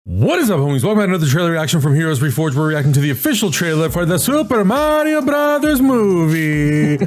What is up, homies? Welcome to another trailer reaction from Heroes Reforged. We're reacting to the official trailer for the Super Mario Brothers movie.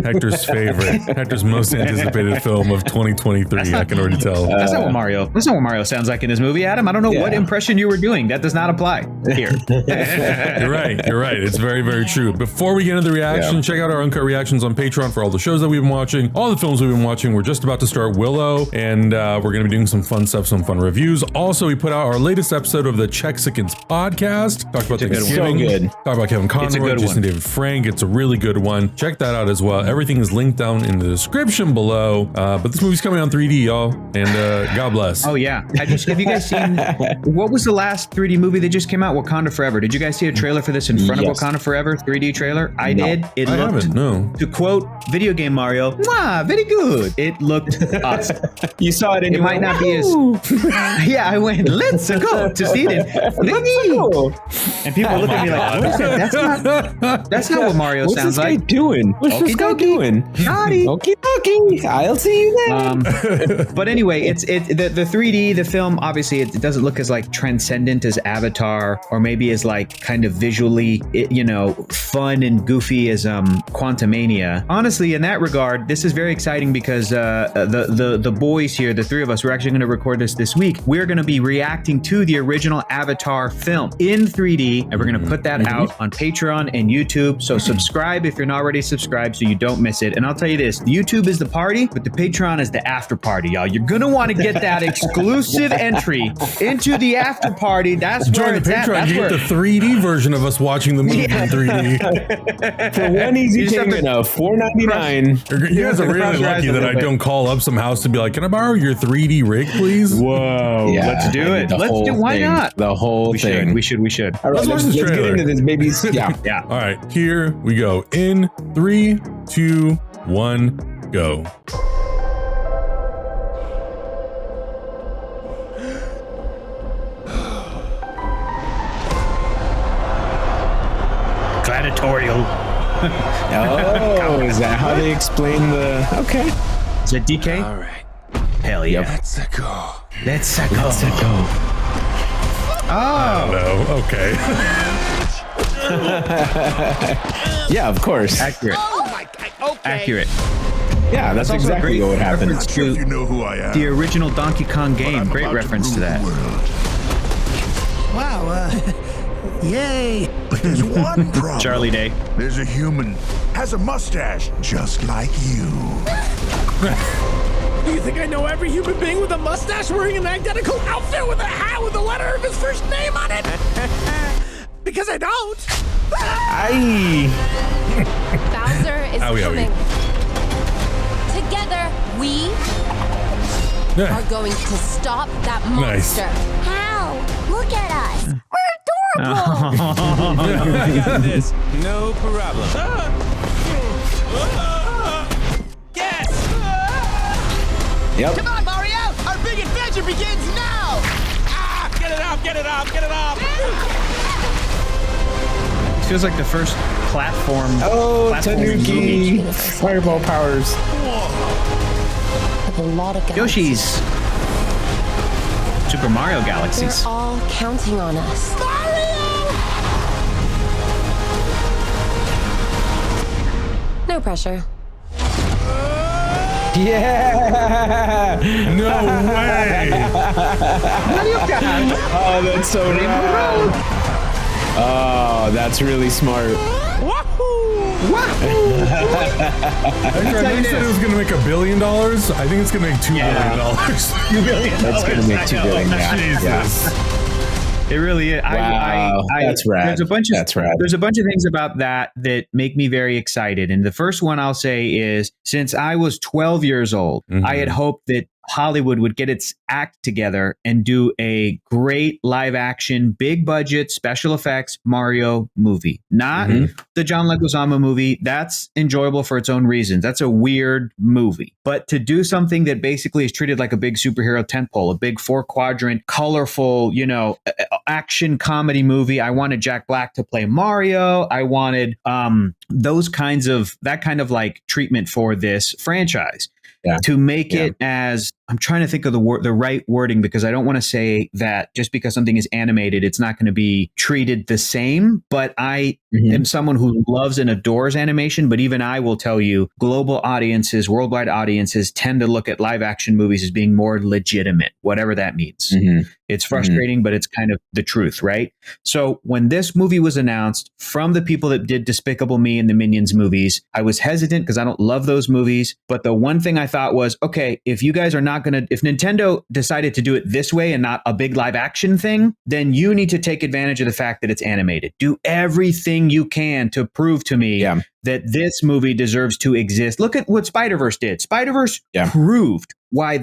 Hector's favorite, Hector's most anticipated film of 2023. I can already tell. That's not what Mario sounds like in this movie, Adam. I don't know what impression you were doing. That does not apply here. You're right. It's very, very true. Before we get into the reaction, check out our uncut reactions on Patreon for all the shows that we've been watching, all the films we've been watching. We're just about to start Willow, and we're going to be doing some fun stuff, some fun reviews. Also, we put out our latest episode of the Chexicans podcast. Talked about Thanksgiving. So good. Talked about Kevin Conroy, Jason David Frank. It's a really good one. Check that out as well. Everything is linked down in the description below. But this movie's coming on 3D, y'all, and God bless. Oh yeah. Have you guys seen what was the last 3D movie that just came out? Wakanda Forever. Did you guys see a trailer for this in front of Wakanda Forever 3D trailer? I did. It looked, to quote video game Mario, "Mwah, very good." It looked awesome. You saw it, and it might not be as yeah. I went, let's go to see it. And people look at me like, what is that? That's not what Mario sounds like. What's this guy doing? What's this guy doing? Okie dokie. I'll see you there. But anyway, the 3D, the film, obviously it doesn't look as like transcendent as Avatar, or maybe as like kind of visually, fun and goofy as Quantumania. Honestly, in that regard, this is very exciting because the boys here, the three of us, we're actually going to record this week. We're going to be reacting to the original Avatar film in 3D, and we're going to put that out on Patreon and YouTube. So subscribe if you're not already subscribed so you don't miss it. And I'll tell you this, YouTube is the party, but the Patreon is the after party, y'all. You're going to want to get that exclusive entry into the after party. That's where it's at. Patreon, you get the 3D version of us watching the movie in 3D. For one easy payment of $4.99. You guys are really lucky that I don't call up some house to be like, can I borrow your 3D rig, please? Whoa. Yeah, let's do it. Why not? The whole thing. We should. All right, let's get into this, babies. Yeah. All right, here we go. In 3, 2, 1, go. Gladiatorial. Oh, is that how they explain the... Okay. Is it DK? All right. Hell yeah. Let's go. Let's go. Oh. No. Okay. Yeah, of course. Accurate. Oh my God. Okay. Accurate. Yeah, that's exactly what would happen. You know who I am. The original Donkey Kong game. Great reference to that. Wow. Yay. But there's one problem. Charlie Day. There's a human. Has a mustache. Just like you. Do you think I know every human being with a mustache wearing an identical outfit with a hat with the letter of his first name on it? Because I don't. Bowser is coming. Together, we are going to stop that monster. How? Look at us. We're adorable. I got this. No problem. Yes! Yep. Come on, Mario! Our big adventure begins now! Ah! Get it up! Get it up! Get it up! It feels like the first platform. Oh, Tanuki! Fireball powers. With a lot of galaxies. Yoshi's Super Mario Galaxies. They're all counting on us. No pressure. Yeah! No way! Oh, that's so rad. Oh, that's really smart. I think said it was going to make $1 billion. I think it's going to make $2 billion. That's going to make $2 billion. Jesus. It really is. Wow, that's rad. There's a bunch of things about that make me very excited. And the first one I'll say is, since I was 12 years old, I had hoped that Hollywood would get its act together and do a great live action, big budget, special effects Mario movie. Not the John Leguizamo movie. That's enjoyable for its own reasons. That's a weird movie. But to do something that basically is treated like a big superhero tentpole, a big 4-quadrant, colorful, action comedy movie. I wanted Jack Black to play Mario. I wanted that kind of like treatment for this franchise. To make it as I'm trying to think of the right wording, because I don't want to say that just because something is animated, it's not going to be treated the same. But I am someone who loves and adores animation. But even I will tell you, global audiences, worldwide audiences tend to look at live action movies as being more legitimate, whatever that means. It's frustrating, but it's kind of the truth, right? So when this movie was announced from the people that did Despicable Me and the Minions movies, I was hesitant because I don't love those movies. But the one thing I thought was, okay, if you guys are not going to, if Nintendo decided to do it this way and not a big live action thing, then you need to take advantage of the fact that it's animated. Do everything you can to prove to me that this movie deserves to exist. Look at what Spider-Verse did. Spider-Verse proved why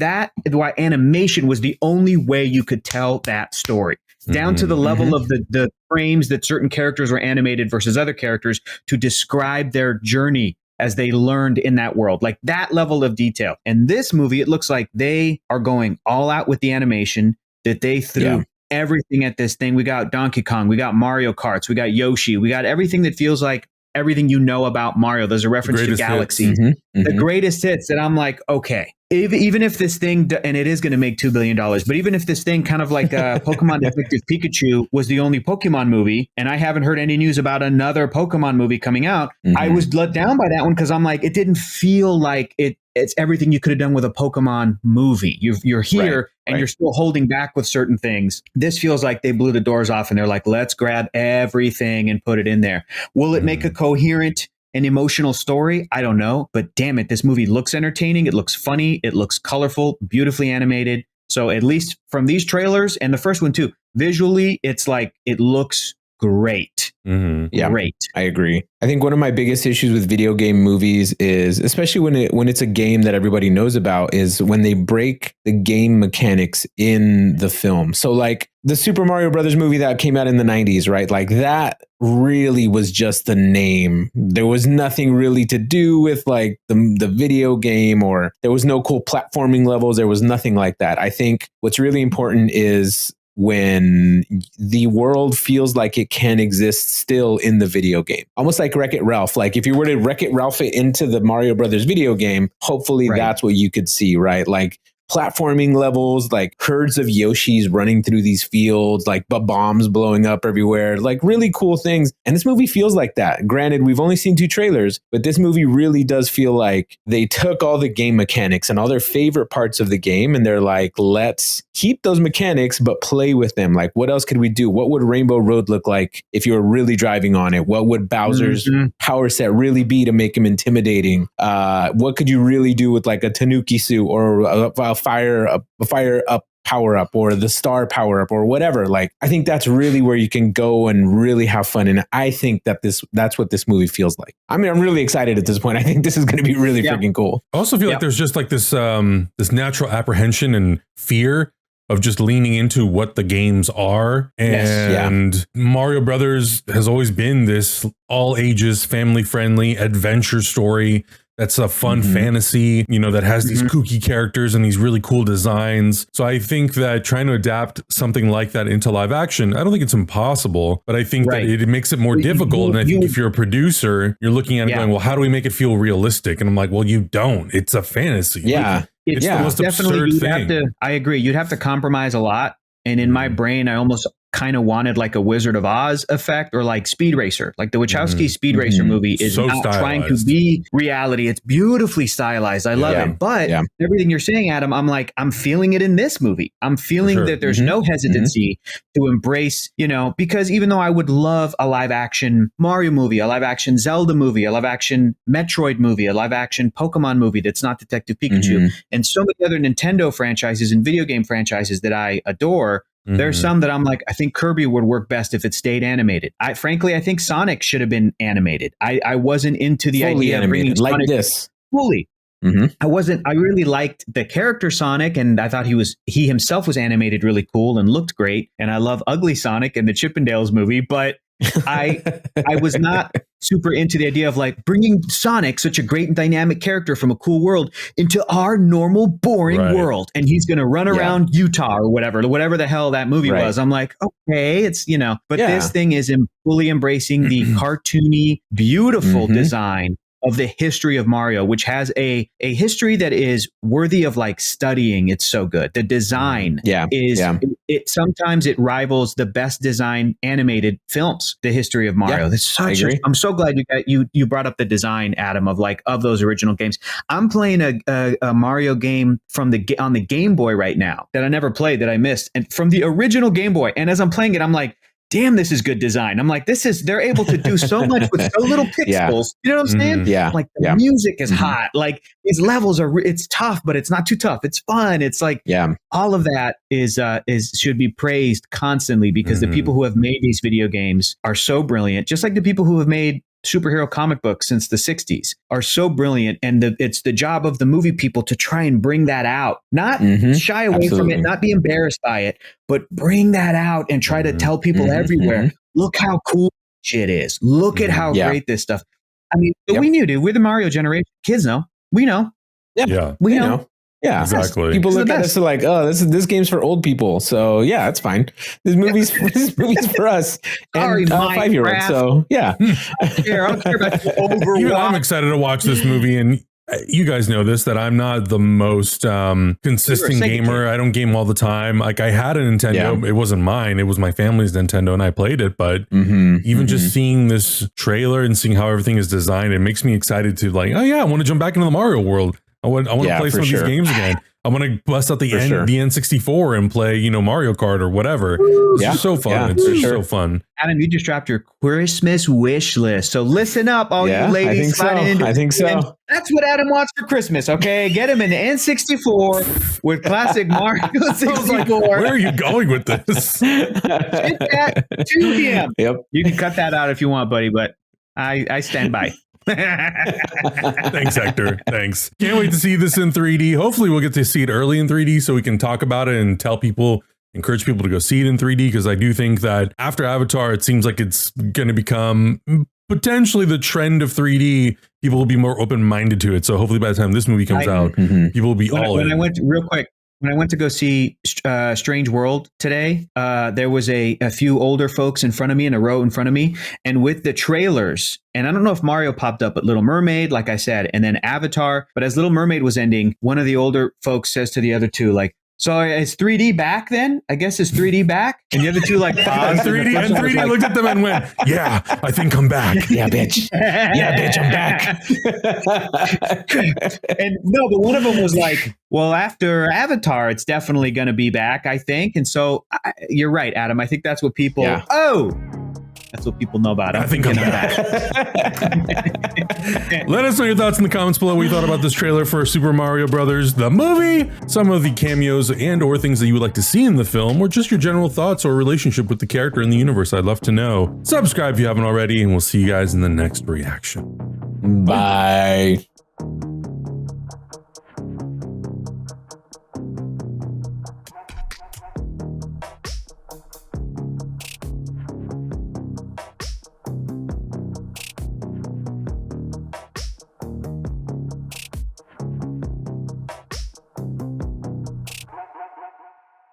animation was the only way you could tell that story, down to the level of the frames that certain characters were animated versus other characters to describe their journey as they learned in that world, like that level of detail. And this movie, it looks like they are going all out with the animation, that they threw everything at this thing. We got Donkey Kong, we got Mario Karts, we got Yoshi, we got everything that feels like everything you know about Mario. There's a reference to Galaxy, the greatest hits, that I'm like, okay, even if this thing, and it is going to make $2 billion, but even if this thing, kind of like Pokemon Detective Pikachu, was the only Pokemon movie, and I haven't heard any news about another Pokemon movie coming out, I was let down by that one, because I'm like, it didn't feel like it's everything you could have done with a Pokemon movie. You're here and you're still holding back with certain things. This feels like they blew the doors off and they're like, let's grab everything and put it in there. Will it make a coherent and emotional story? I don't know, but damn it, this movie looks entertaining. It looks funny. It looks colorful, beautifully animated. So at least from these trailers, and the first one too, visually, it's like, it looks great. Great. I agree. I think one of my biggest issues with video game movies is, especially when it's a game that everybody knows about, is when they break the game mechanics in the film. So like the Super Mario Brothers movie that came out in the 90s, right? Like that really was just the name. There was nothing really to do with like the video game, or there was no cool platforming levels. There was nothing like that. I think what's really important is when the world feels like it can exist still in the video game, almost like Wreck-It Ralph. Like if you were to Wreck-It Ralph it into the Mario Brothers video game, hopefully that's what you could see, right? Like platforming levels, like herds of Yoshis running through these fields, like bombs blowing up everywhere, like really cool things. And this movie feels like that. Granted, we've only seen 2 trailers, but this movie really does feel like they took all the game mechanics and all their favorite parts of the game, and they're like, let's keep those mechanics, but play with them. Like, what else could we do? What would Rainbow Road look like if you were really driving on it? What would Bowser's power set really be to make him intimidating? What could you really do with like a Tanuki suit, or a fire up power up, or the star power up, or whatever? Like, I think that's really where you can go and really have fun. And I think that that's what this movie feels like. I mean, I'm really excited at this point. I think this is going to be really freaking cool. I also feel like there's just like this this natural apprehension and fear of just leaning into what the games are. And Mario Brothers has always been this all ages, family friendly adventure story. That's a fun fantasy, you know, that has these kooky characters and these really cool designs. So I think that trying to adapt something like that into live action, I don't think it's impossible, but I think that it makes it more difficult. And I think if you're a producer, you're looking at it going, well, how do we make it feel realistic? And I'm like, well, you don't. It's a fantasy. It's the most absurd thing. I agree. You'd have to compromise a lot. And in my brain, I almost kind of wanted like a Wizard of Oz effect, or like Speed Racer. Like the Wachowski Speed Racer movie is so not trying to be reality. It's beautifully stylized. I love it. But everything you're saying, Adam, I'm like, I'm feeling it in this movie. I'm feeling that there's no hesitancy to embrace, you know, because even though I would love a live action Mario movie, a live action Zelda movie, a live action Metroid movie, a live action Pokemon movie that's not Detective Pikachu, and so many other Nintendo franchises and video game franchises that I adore, there's some that I'm like, I think Kirby would work best if it stayed animated. Frankly, I think Sonic should have been animated. I wasn't into the idea of bringing Sonic like this fully. I really liked the character Sonic, and I thought he himself was animated really cool and looked great. And I love Ugly Sonic in the Chippendales movie, but I was not super into the idea of like bringing Sonic, such a great and dynamic character from a cool world, into our normal boring world, and he's going to run around Utah or whatever the hell that movie was. I'm like, okay, it's, you know, but this thing is fully embracing the cartoony, beautiful design of the history of Mario, which has a history that is worthy of like studying. It's so good. The design it sometimes it rivals the best designed animated films, the history of Mario. I'm so glad you brought up the design, Adam, of those original games. I'm playing a Mario game on the Game Boy right now that I never played, that I missed, and from the original Game Boy. And as I'm playing it, I'm like, damn, this is good design. I'm like, they're able to do so much with so little pixels. You know what I'm saying? Yeah. Like the music is hot. Like these levels it's tough, but it's not too tough. It's fun. It's like, all of that should be praised constantly, because the people who have made these video games are so brilliant. Just like the people who have made superhero comic books since the 60s are so brilliant. And it's the job of the movie people to try and bring that out, not shy away from it, not be embarrassed by it, but bring that out and try to tell people everywhere, look how cool shit is. Look at how great this stuff. I mean, we knew, dude. We're the Mario generation. Kids know. We know. We know. Yeah, exactly. People look at us like, oh, this game's for old people. So yeah, it's fine. This movie's for us and 5-year-olds. So yeah. I don't care about the Overwatch. Even I'm excited to watch this movie, and you guys know this, that I'm not the most consistent gamer. I don't game all the time. Like, I had a Nintendo. It wasn't mine. It was my family's Nintendo, and I played it. But even just seeing this trailer and seeing how everything is designed, it makes me excited to like, oh yeah, I want to jump back into the Mario world. I want to play some of these games again. I want to bust out the N64 and play, Mario Kart or whatever. It's just so fun. It's just so fun. Adam, you just dropped your Christmas wish list. So listen up, all you ladies. I think so. That's what Adam wants for Christmas, okay? Get him an N64 with classic Mario 64. Where are you going with this? Get that to him. Yep. You can cut that out if you want, buddy, but I stand by. Thanks, Hector. Thanks. Can't wait to see this in 3D. Hopefully we'll get to see it early in 3D so we can talk about it and encourage people to go see it in 3D, because I do think that after Avatar, it seems like it's going to become potentially the trend of 3D. People will be more open-minded to it. So hopefully by the time this movie comes out, people will be all in. When I went to go see Strange World today, there was a few older folks in front of me, in a row in front of me, and with the trailers, and I don't know if Mario popped up, but Little Mermaid, like I said, and then Avatar. But as Little Mermaid was ending, one of the older folks says to the other two, like, so is 3D back then? I guess it's 3D back? And the other two like paused. And 3D looked at them and went, yeah, I think I'm back. Yeah, bitch. Yeah, bitch, I'm back. And no, but one of them was like, well, after Avatar, it's definitely going to be back, I think. And so you're right, Adam. I think that's what people, that's what people know about it. I think I'm back. Let us know your thoughts in the comments below. What you thought about this trailer for Super Mario Brothers, the movie, some of the cameos and or things that you would like to see in the film, or just your general thoughts or relationship with the character in the universe. I'd love to know. Subscribe if you haven't already, and we'll see you guys in the next reaction. Bye.